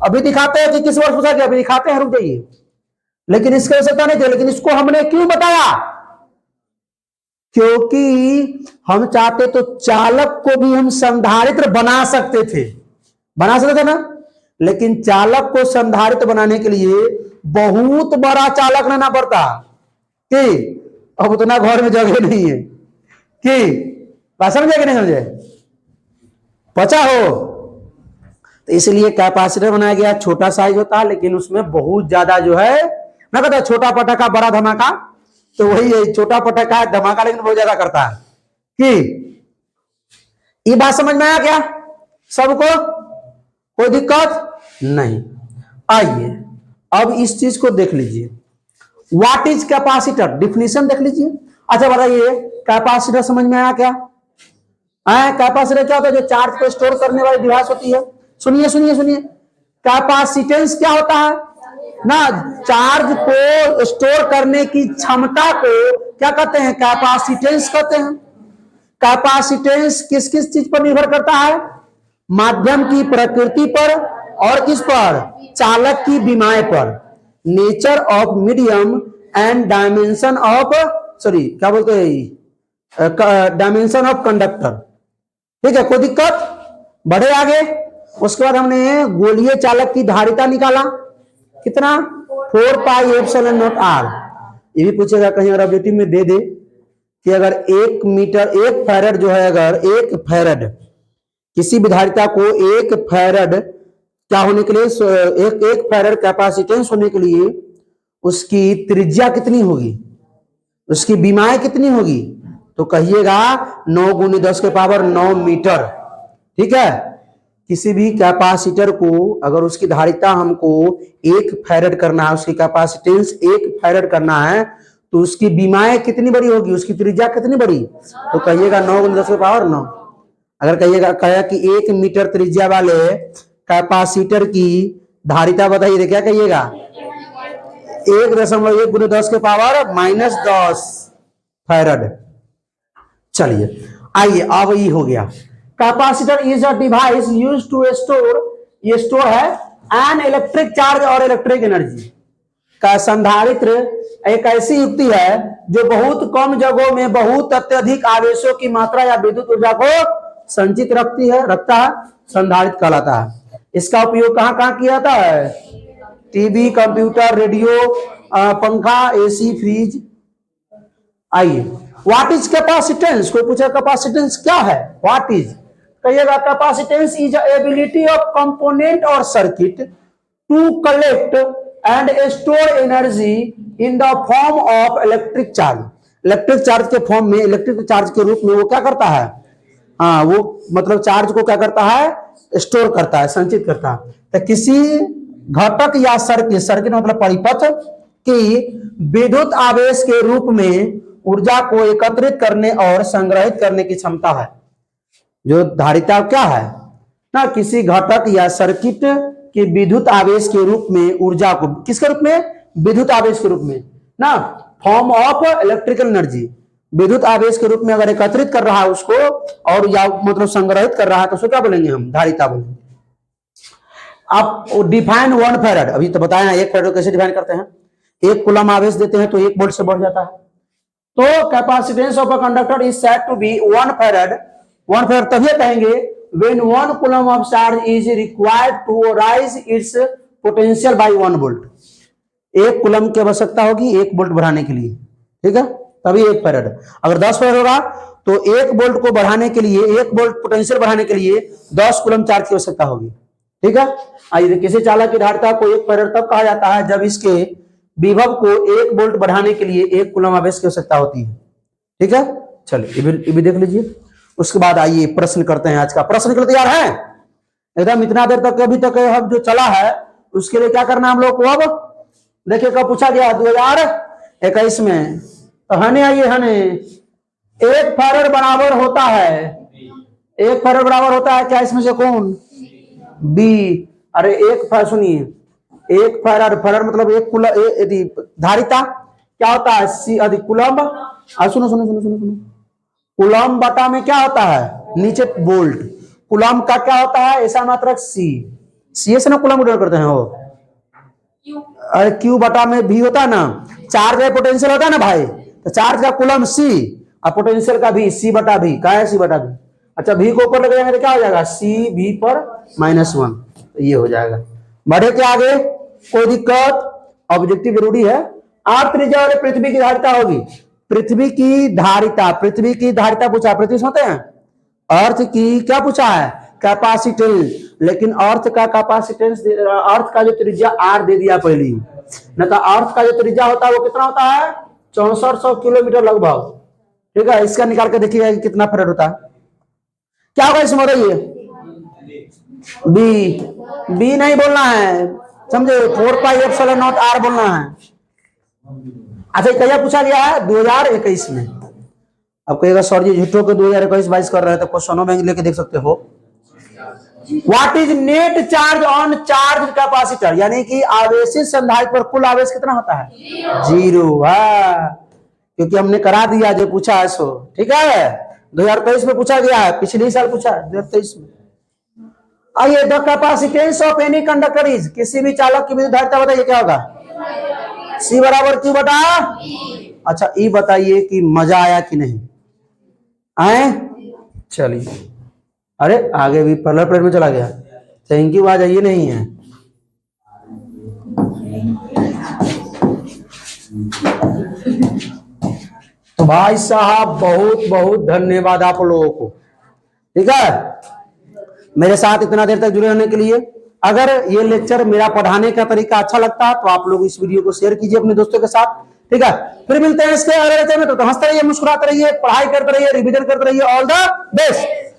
अभी दिखाते हैं कि किस वर्ष पूछा गया, अभी दिखाते हैं, रुक जाइए। लेकिन इसकी आवश्यकता नहीं थी, लेकिन इसको हमने क्यों बताया, क्योंकि हम चाहते तो चालक को भी हम संधारित्र बना सकते थे, बना सकते थे ना। लेकिन चालक को संधारित्र बनाने के लिए बहुत बड़ा चालक लेना पड़ता, कि अब उतना घर में जगह नहीं है, कि बात समझे कि नहीं समझे, पचा हो। तो इसलिए कैपेसिटर बनाया गया, छोटा साइज होता है लेकिन उसमें बहुत ज्यादा जो है, मैं कहता छोटा पटाखा बड़ा धमाका, तो वही है, छोटा पटाखा है धमाका लेकिन बहुत ज्यादा करता है। कि ये बात समझ में आया क्या सबको, कोई दिक्कत नहीं। आइए अब इस चीज को देख लीजिए, व्हाट इज कैपेसिटर, डिफिनीशन देख लीजिए। अच्छा बताइए कैपेसिटर समझ में आया क्या, कैपेसिटर क्या होता है, जो चार्ज को स्टोर करने वाली डिवाइस होती है। सुनिए सुनिए सुनिए, कैपेसिटेंस क्या होता है ना, चार्ज को स्टोर करने की क्षमता को क्या कहते हैं, कैपेसिटेंस कहते हैं। कैपेसिटेंस किस किस चीज पर निर्भर करता है, माध्यम की प्रकृति पर और किस पर, चालक की विमाएं पर, nature of medium and dimension of, sorry क्या बोलते हैं, डायमेंशन ऑफ कंडक्टर। ठीक है, कोई दिक्कत, बढ़े आगे। उसके बाद हमने गोलीय चालक की धारिता निकाला, कितना 4 पाई एप्सिलॉन नॉट आर। ये भी पूछेगा कहीं अगर ऑब्जेक्टिव में दे दे कि अगर 1 मीटर 1 फैरड जो है, अगर 1 फैरड किसी भी धारिता को 1 फैरड क्या होने के लिए, एक फैरड कैपेसिटेंस होने के लिए उसकी त्रिज्या कितनी होगी, उसकी विमाएं कितनी होगी, तो कहिएगा 9 गुने 10 के पावर 9 मीटर। ठीक है, किसी भी कैपेसिटर को अगर उसकी धारिता हमको 1 फैरड करना है, उसकी कैपेसिटेंस 1 फैरड करना है, तो उसकी विमाएं कितनी बड़ी होगी, उसकी त्रिज्या कितनी बड़ी, तो कहिएगा 9 गुने 10 के पावर 9। अगर कहेगा कि 1 मीटर त्रिज्या वाले कैपेसिटर की धारिता बताइए, तो क्या कहिएगा 1.1 गुने 10 के पावर -10 फैरड। चलिए आइए, अब ये हो गया। Capacitor is a device used to store, ये स्टोर है एन इलेक्ट्रिक चार्ज और इलेक्ट्रिक एनर्जी। का संधारित्र एक ऐसी युक्ति है जो बहुत कम जगहों में बहुत अत्यधिक आवेशों की मात्रा या विद्युत ऊर्जा को संचित रखता है, संधारित्र कहलाता है। इसका उपयोग कहां कहां किया जाता है, टीवी, कंप्यूटर, रेडियो, पंखा, एसी, फ्रिज। आइए, व्हाट इज कैपेसिटेंस, कोई पूछा कैपेसिटेंस क्या है, व्हाट इज, कहिएगा capacitance is ability of component और circuit to collect and store energy in the form of electric charge. Electric charge के फॉर्म में, इलेक्ट्रिक चार्ज के रूप में वो क्या करता है, हाँ वो मतलब चार्ज को क्या करता है, स्टोर करता है, संचित करता है। तो किसी घटक या सर्किट मतलब परिपथ की विद्युत आवेश के रूप में ऊर्जा को एकत्रित करने और संग्रहित करने की क्षमता है। जो धारिता क्या है ना, किसी घटक या सर्किट के विद्युत आवेश के रूप में ऊर्जा को, किसके रूप में, विद्युत आवेश के रूप में ना फॉर्म ऑफ इलेक्ट्रिकल एनर्जी, विद्युत आवेश के रूप में अगर एकत्रित कर रहा है उसको और या मतलब संग्रहित कर रहा है तो उसको क्या बोलेंगे हम, धारिता बोलेंगे। आप डिफाइन 1 फैराड, अभी तो बताया एक फैराड कैसे डिफाइन करते हैं, 1 कूलम आवेश देते हैं तो 1 वोल्ट से बढ़ जाता है। तो capacitance of a conductor is said to be 1 farad. 1 farad तभी कहेंगे when 1 coulomb of charge is required to raise its potential by 1 volt। 1 coulomb की आवश्यकता होगी 1 वोल्ट बढ़ाने के लिए, ठीक है, तभी 1 फैराड। अगर 10 फैराड होगा तो 1 वोल्ट को बढ़ाने के लिए, 1 वोल्ट पोटेंशियल बढ़ाने के लिए 10 कूलम चार्ज की आवश्यकता होगी, ठीक है। आइए, किसी चालक की धारिता को 1 फैराड तब कहा जाता है जब इसके विभव को 1 वोल्ट बढ़ाने के लिए 1 कूलम आवेश की आवश्यकता होती है, ठीक है। चलिए ये भी देख लीजिए। उसके बाद आइए प्रश्न करते हैं। आज का प्रश्न के लिए तैयार है एकदम? इतना देर तक अभी तक हम जो चला है उसके लिए क्या करना है हम लोग को। अब देखिए कब पूछा गया, 2021 में। तो हने आइए, हने 1 फैराड बराबर होता है, 1 फैराड बराबर होता है क्या इसमें से कौन, बी। अरे 1 फैराड, सुनिए 1 फैराड, फैराड मतलब 1 कूलम, धारिता क्या होता है, सी अधिक कूलम। सुनो सुनो सुनो सुनो सुनो, कूलम बटा में क्या होता है, नीचे वोल्ट, कूलम का क्या होता है ऐसा मात्रक सी, सी से ना कूलम डिनोट करते हैं वो। अरे क्यू बटा में भी होता है ना, चार्ज है पोटेंशियल होता है ना भाई, तो चार्ज का कूलम सी और पोटेंशियल का भी सी बटा भी, क्या है सी बटा भी। अच्छा भी को ऊपर लेके जाएंगे तो क्या हो जाएगा, सी भी पर -1, तो ये हो जाएगा। बढ़े के आगे कोई दिक्कत, ऑब्जेक्टिव जरूरी है। आप त्रिज्या वाले पृथ्वी की धारिता होगी, पृथ्वी की धारिता, पृथ्वी की धारिता पूछा, पृथ्वी से होते हैं। अर्थ की क्या पूछा है, कैपेसिटेंस, लेकिन अर्थ का कैपेसिटेंस, अर्थ का जो त्रिज्या आर दे दिया पहले, न तो अर्थ का जो त्रिज्या होता है वो कितना होता है, 6400 किलोमीटर लगभग, ठीक है। इसका निकाल के देखिएगा कितना फैराड होता है। क्या होगा इसमें, बताइए बी नहीं बोलना है, समझे, 4πε0 आर बोलना है। अच्छा क्या पूछा गया है, 2021 में। अब कहेगा सर जी झूठो के 2021-22 कर रहे हैं, तो क्वेश्चनों में लेके देख सकते हो। What is net charge on charge capacitor, यानी कि आवेशित संधारित्र पर कुल आवेश कितना होता है, 0। क्योंकि हमने करा दिया जो पूछा है सो, ठीक है। 2023 में पूछा गया है, पिछले साल पूछा है 2023 में। आइए, the capacitance of any conductor is, किसी भी चालक की विद्युत धारिता बताइए क्या होगा, सी बराबर क्यू बटा। अच्छा ई बताइए कि मजा आया कि नहीं आए। चलिए, अरे आगे भी पहला पीरियड में चला गया, थैंक यू, आज आइए नहीं है। तो भाई साहब बहुत बहुत धन्यवाद आप लोगों को, ठीक है, मेरे साथ इतना देर तक जुड़े रहने के लिए। अगर ये लेक्चर मेरा पढ़ाने का तरीका अच्छा लगता है तो आप लोग इस वीडियो को शेयर कीजिए अपने दोस्तों के साथ, ठीक है। फिर मिलते हैं इसके अगले लेक्चर में, तो हंसते रहिए, मुस्कुराते रहिए, पढ़ाई करते रहिए, रिवीजन करते रहिए। All the best.